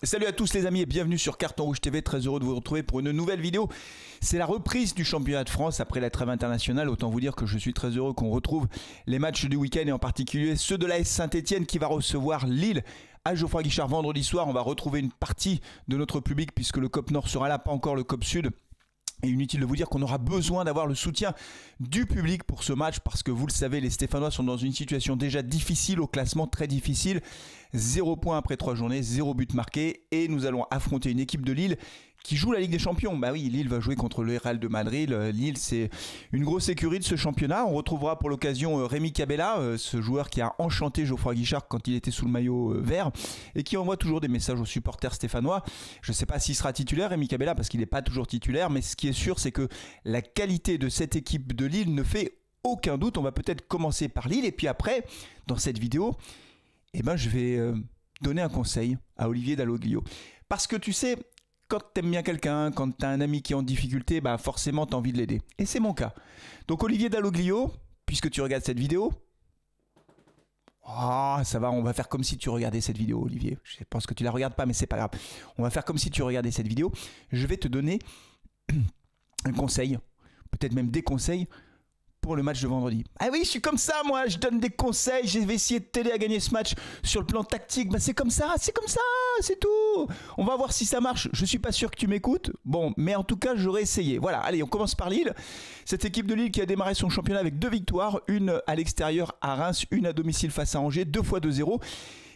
Salut à tous les amis et bienvenue sur Carton Rouge TV, très heureux de vous retrouver pour une nouvelle vidéo. C'est la reprise du championnat de France après la trêve internationale, autant vous dire que je suis très heureux qu'on retrouve les matchs du week-end et en particulier ceux de l'AS Saint-Etienne qui va recevoir Lille à Geoffroy Guichard vendredi soir. On va retrouver une partie de notre public puisque le COP Nord sera là, pas encore le COP Sud. Et inutile de vous dire qu'on aura besoin d'avoir le soutien du public pour ce match parce que vous le savez, les Stéphanois sont dans une situation déjà difficile au classement, très difficile. 0 points après 3 journées, 0 but marqué et nous allons affronter une équipe de Lille qui joue la Ligue des Champions. Bah oui, Lille va jouer contre le Real de Madrid. Lille, c'est une grosse écurie de ce championnat. On retrouvera pour l'occasion Rémi Cabella, ce joueur qui a enchanté Geoffroy Guichard quand il était sous le maillot vert et qui envoie toujours des messages aux supporters stéphanois. Je ne sais pas s'il sera titulaire, Rémi Cabella, parce qu'il n'est pas toujours titulaire, mais ce qui est sûr, c'est que la qualité de cette équipe de Lille ne fait aucun doute. On va peut-être commencer par Lille et puis après, dans cette vidéo, je vais donner un conseil à Olivier Dalloglio. Parce que tu sais, quand tu aimes bien quelqu'un, quand tu as un ami qui est en difficulté, forcément tu as envie de l'aider. Et c'est mon cas. Donc Olivier Dalloglio, puisque tu regardes cette vidéo, ça va, on va faire comme si tu regardais cette vidéo, Olivier. Je pense que tu la regardes pas, mais c'est pas grave. On va faire comme si tu regardais cette vidéo. Je vais te donner un conseil, peut-être même des conseils pour le match de vendredi. Ah oui, je suis comme ça, moi, je donne des conseils, je vais essayer de t'aider à gagner ce match sur le plan tactique. C'est comme ça, c'est tout. On va voir si ça marche. Je suis pas sûr que tu m'écoutes. Bon, mais en tout cas, j'aurais essayé. Voilà, allez, on commence par Lille. Cette équipe de Lille qui a démarré son championnat avec 2 victoires, une à l'extérieur à Reims, une à domicile face à Angers, 2 fois 2-0.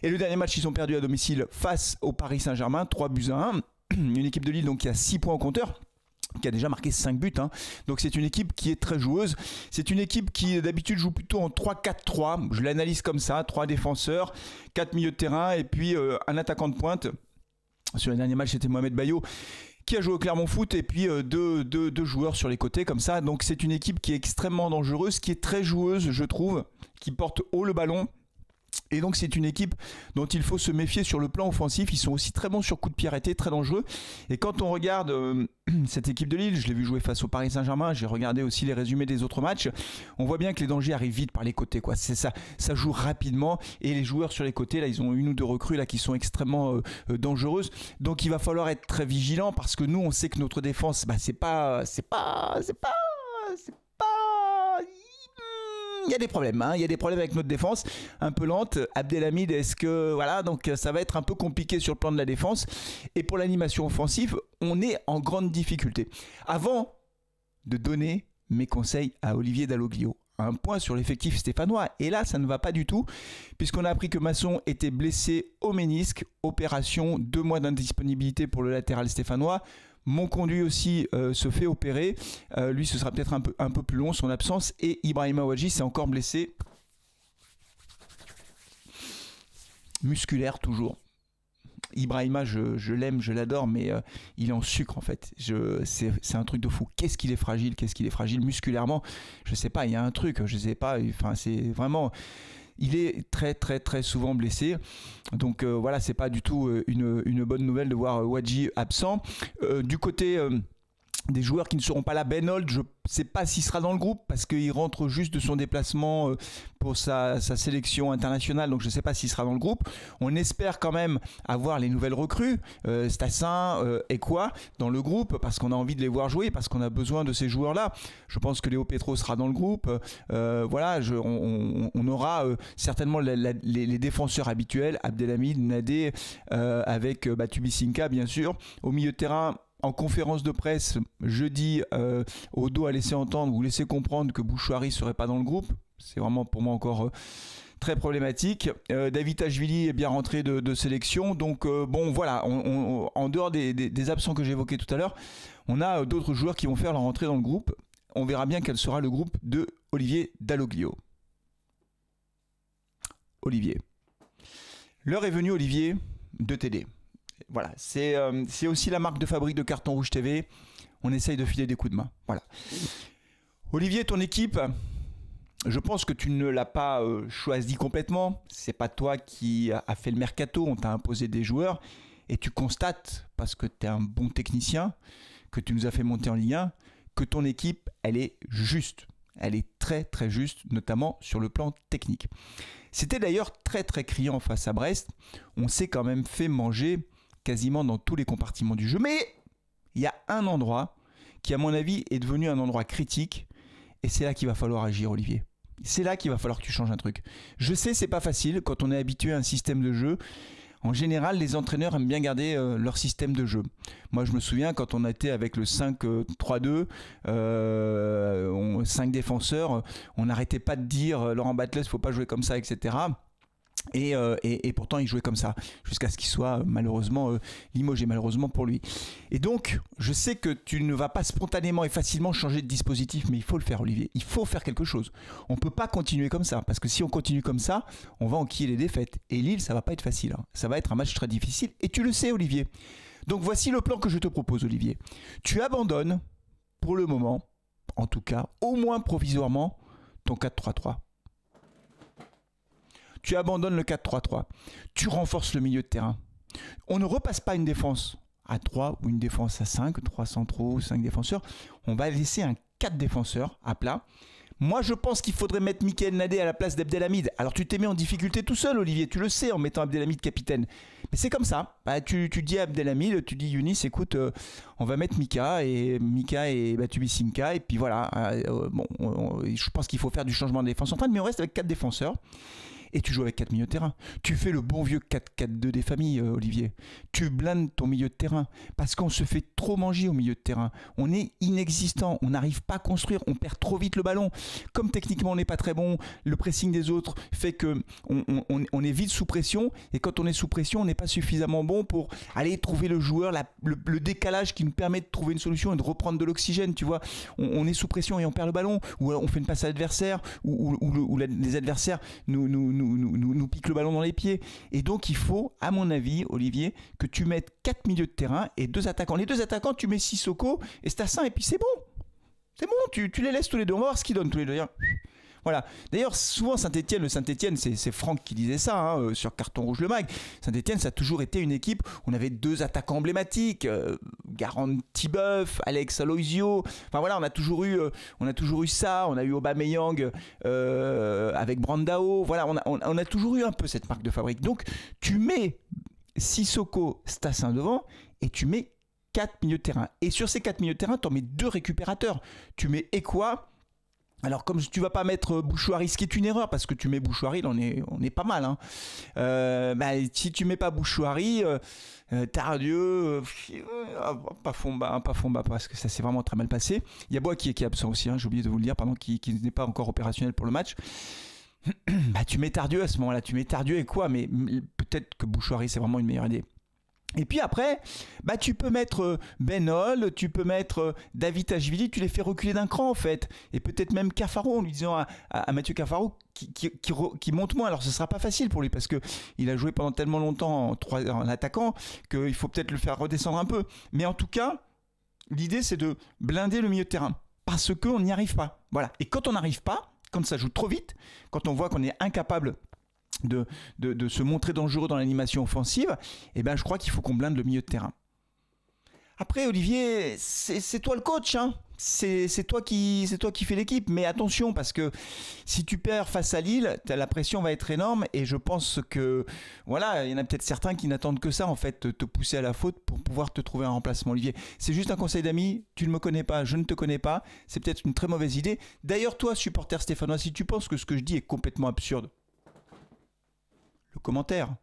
Et le dernier match, ils sont perdus à domicile face au Paris Saint-Germain, 3-1. Une équipe de Lille donc qui a 6 points au compteur, qui a déjà marqué 5 buts. Donc c'est une équipe qui est très joueuse. C'est une équipe qui d'habitude joue plutôt en 3-4-3. Je l'analyse comme ça, 3 défenseurs, 4 milieux de terrain et puis un attaquant de pointe. Sur le dernier match, c'était Mohamed Bayo qui a joué au Clermont Foot et puis deux joueurs sur les côtés comme ça. Donc c'est une équipe qui est extrêmement dangereuse, qui est très joueuse, je trouve, qui porte haut le ballon. Et donc c'est une équipe dont il faut se méfier sur le plan offensif. Ils sont aussi très bons sur coup de pied arrêté, très dangereux. Et quand on regarde cette équipe de Lille, je l'ai vu jouer face au Paris Saint-Germain, j'ai regardé aussi les résumés des autres matchs, on voit bien que les dangers arrivent vite par les côtés, quoi. C'est ça, ça joue rapidement et les joueurs sur les côtés, là ils ont une ou deux recrues là qui sont extrêmement dangereuses. Donc il va falloir être très vigilant parce que nous on sait que notre défense, il y a des problèmes, il y a des problèmes avec notre défense, un peu lente. Abdelhamid, est-ce que voilà, donc ça va être un peu compliqué sur le plan de la défense. Et pour l'animation offensive, on est en grande difficulté. Avant de donner mes conseils à Olivier Dalloglio, un point sur l'effectif stéphanois. Et là, ça ne va pas du tout, puisqu'on a appris que Masson était blessé au ménisque, opération, 2 mois d'indisponibilité pour le latéral stéphanois. Monconduit aussi se fait opérer. Lui, ce sera peut-être un peu plus long son absence. Et Ibrahima Ouadji s'est encore blessé. Musculaire toujours. Ibrahima, je l'aime, je l'adore, mais il est en sucre en fait. C'est un truc de fou. Qu'est-ce qu'il est fragile musculairement. Je sais pas, il y a un truc, je sais pas. Enfin, c'est vraiment. Il est très souvent blessé. Donc voilà, c'est pas du tout une bonne nouvelle de voir Ouadji absent. Du côté des joueurs qui ne seront pas là, Ben Holt, je ne sais pas s'il sera dans le groupe parce qu'il rentre juste de son déplacement pour sa sélection internationale, donc je ne sais pas s'il sera dans le groupe. On espère quand même avoir les nouvelles recrues, Stassin et quoi, dans le groupe parce qu'on a envie de les voir jouer, parce qu'on a besoin de ces joueurs-là. Je pense que Léo Petro sera dans le groupe. Voilà, on aura certainement les défenseurs habituels, Abdelhamid, Nadé, avec Tubisinka bien sûr. Au milieu de terrain, en conférence de presse jeudi, Odo a laissé entendre ou laissé comprendre que Bouchouari ne serait pas dans le groupe. C'est vraiment pour moi encore très problématique. Davitashvili est bien rentré de sélection. Donc bon voilà, en dehors des absents que j'ai évoqués tout à l'heure, on a d'autres joueurs qui vont faire leur entrée dans le groupe. On verra bien quel sera le groupe de Olivier Dalloglio. Olivier. L'heure est venue, Olivier, de t'aider. Voilà, c'est aussi la marque de fabrique de Carton Rouge TV. On essaye de filer des coups de main. Voilà. Olivier, ton équipe, je pense que tu ne l'as pas choisi complètement. C'est pas toi qui a fait le mercato. On t'a imposé des joueurs. Et tu constates, parce que tu es un bon technicien, que tu nous as fait monter en Ligue 1, que ton équipe, elle est juste. Elle est très juste, notamment sur le plan technique. C'était d'ailleurs très criant face à Brest. On s'est quand même fait manger quasiment dans tous les compartiments du jeu. Mais il y a un endroit qui, à mon avis, est devenu un endroit critique. Et c'est là qu'il va falloir agir, Olivier. C'est là qu'il va falloir que tu changes un truc. Je sais, c'est pas facile quand on est habitué à un système de jeu. En général, les entraîneurs aiment bien garder leur système de jeu. Moi, je me souviens quand on était avec le 5-3-2, 5 défenseurs, on n'arrêtait pas de dire Laurent Batles, faut pas jouer comme ça, etc. Et pourtant il jouait comme ça jusqu'à ce qu'il soit malheureusement limogé, malheureusement pour lui. Et donc je sais que tu ne vas pas spontanément et facilement changer de dispositif, mais il faut le faire, Olivier, il faut faire quelque chose. On ne peut pas continuer comme ça, parce que si on continue comme ça, on va enquiller les défaites, et Lille ça va pas être facile, hein. Ça va être un match très difficile, et tu le sais, Olivier. Donc voici le plan que je te propose, Olivier. Tu abandonnes pour le moment, en tout cas au moins provisoirement, ton 4-3-3. Tu abandonnes le 4-3-3. Tu renforces le milieu de terrain. On ne repasse pas une défense à 3 ou une défense à 5, 3 centraux, 5 défenseurs. On va laisser un 4 défenseurs à plat. Moi, je pense qu'il faudrait mettre Mickaël Nadé à la place d'Abdelhamid. Alors, tu t'es mis en difficulté tout seul, Olivier. Tu le sais, en mettant Abdelhamid capitaine. Mais c'est comme ça. Bah, tu dis à Abdelhamid, tu dis Younis, écoute, on va mettre Mika et Batubisinka. Et puis voilà. Je pense qu'il faut faire du changement de défense centrale, mais on reste avec 4 défenseurs. Et tu joues avec 4 milieux de terrain. Tu fais le bon vieux 4-4-2 des familles, Olivier. Tu blindes ton milieu de terrain. Parce qu'on se fait trop manger au milieu de terrain. On est inexistant. On n'arrive pas à construire. On perd trop vite le ballon. Comme techniquement on n'est pas très bon, le pressing des autres fait qu'on est vite sous pression. Et quand on est sous pression, on n'est pas suffisamment bon pour aller trouver le joueur, le décalage qui nous permet de trouver une solution et de reprendre de l'oxygène. Tu vois, on est sous pression et on perd le ballon. Ou on fait une passe à l'adversaire. Ou les adversaires nous pique le ballon dans les pieds. Et donc il faut, à mon avis, Olivier, que tu mettes 4 milieux de terrain et 2 attaquants. Les 2 attaquants, tu mets Sissoko et Stassin, et puis c'est bon. C'est bon, tu les laisses tous les deux. On va voir ce qu'ils donnent tous les deux. Voilà. D'ailleurs, souvent Saint-Etienne, c'est Franck qui disait ça, hein, sur Carton Rouge le Mag. Saint-Etienne, ça a toujours été une équipe où on avait 2 attaquants emblématiques, Garand Tibeuf, Alex Aloisio. Enfin voilà, on a toujours eu ça. On a eu Aubameyang avec Brandao. Voilà, on a toujours eu un peu cette marque de fabrique. Donc, tu mets Sissoko, Stassin devant et tu mets 4 milieux de terrain. Et sur ces 4 milieux de terrain, tu en mets 2 récupérateurs. Tu mets Ekwa. Alors comme tu vas pas mettre Bouchouari, ce qui est une erreur parce que tu mets Bouchouari, on est pas mal. Hein. Si tu mets pas Bouchouari, Tardieu, pas Fomba parce que ça s'est vraiment très mal passé. Il y a Bois qui est absent aussi, hein, j'ai oublié de vous le dire, pardon, qui n'est pas encore opérationnel pour le match. Tu mets Tardieu à ce moment-là, tu mets Tardieu et quoi, mais peut-être que Bouchouari c'est vraiment une meilleure idée. Et puis après, tu peux mettre Benol, tu peux mettre David Ashvili, tu les fais reculer d'un cran en fait. Et peut-être même Cafaro en lui disant à Mathieu Cafaro qui monte moins. Alors ce ne sera pas facile pour lui parce qu'il a joué pendant tellement longtemps en attaquant qu'il faut peut-être le faire redescendre un peu. Mais en tout cas, l'idée c'est de blinder le milieu de terrain parce qu'on n'y arrive pas. Voilà. Et quand on n'arrive pas, quand ça joue trop vite, quand on voit qu'on est incapable de se montrer dangereux dans l'animation offensive, je crois qu'il faut qu'on blinde le milieu de terrain. Après, Olivier, c'est toi le coach, hein. C'est toi qui fais l'équipe, mais attention parce que si tu perds face à Lille, la pression va être énorme et je pense que voilà, il y en a peut-être certains qui n'attendent que ça en fait, te pousser à la faute pour pouvoir te trouver un remplacement. Olivier, c'est juste un conseil d'ami, tu ne me connais pas, je ne te connais pas, c'est peut-être une très mauvaise idée. D'ailleurs, toi, supporter stéphanois, si tu penses que ce que je dis est complètement absurde, le commentaire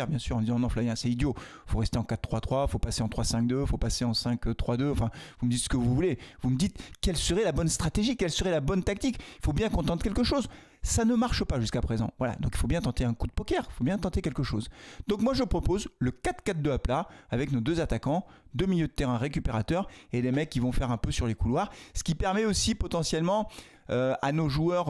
bien sûr en disant non Flavien c'est idiot, faut rester en 4-3-3, faut passer en 3-5-2, faut passer en 5-3-2, enfin vous me dites ce que vous voulez, vous me dites quelle serait la bonne stratégie, quelle serait la bonne tactique, il faut bien qu'on tente quelque chose. Ça ne marche pas jusqu'à présent, voilà, donc il faut bien tenter un coup de poker, il faut bien tenter quelque chose. Donc moi je propose le 4-4-2 à plat avec nos 2 attaquants, 2 milieux de terrain récupérateurs et des mecs qui vont faire un peu sur les couloirs, ce qui permet aussi potentiellement à nos joueurs,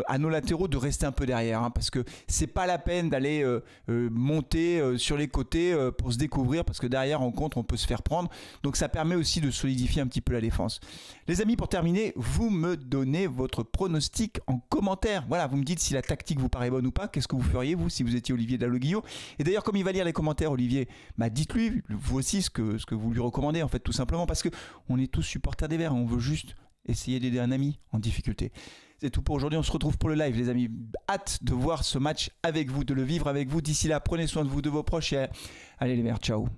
à nos latéraux de rester un peu derrière, hein, parce que c'est pas la peine d'aller monter sur les côtés pour se découvrir, parce que derrière en contre on peut se faire prendre, donc ça permet aussi de solidifier un petit peu la défense. Les amis, pour terminer, vous me donnez votre pronostic en commentaire. Voilà, vous me dites si la tactique vous paraît bonne ou pas, qu'est-ce que vous feriez vous si vous étiez Olivier Dalloglio. Et d'ailleurs comme il va lire les commentaires, Olivier, dites-lui vous aussi ce que vous lui recommandez en fait, tout simplement parce que on est tous supporters des Verts, on veut juste essayer d'aider un ami en difficulté. C'est tout pour aujourd'hui, on se retrouve pour le live les amis. Hâte de voir ce match avec vous, de le vivre avec vous. D'ici là, prenez soin de vous, de vos proches et allez les Verts, ciao.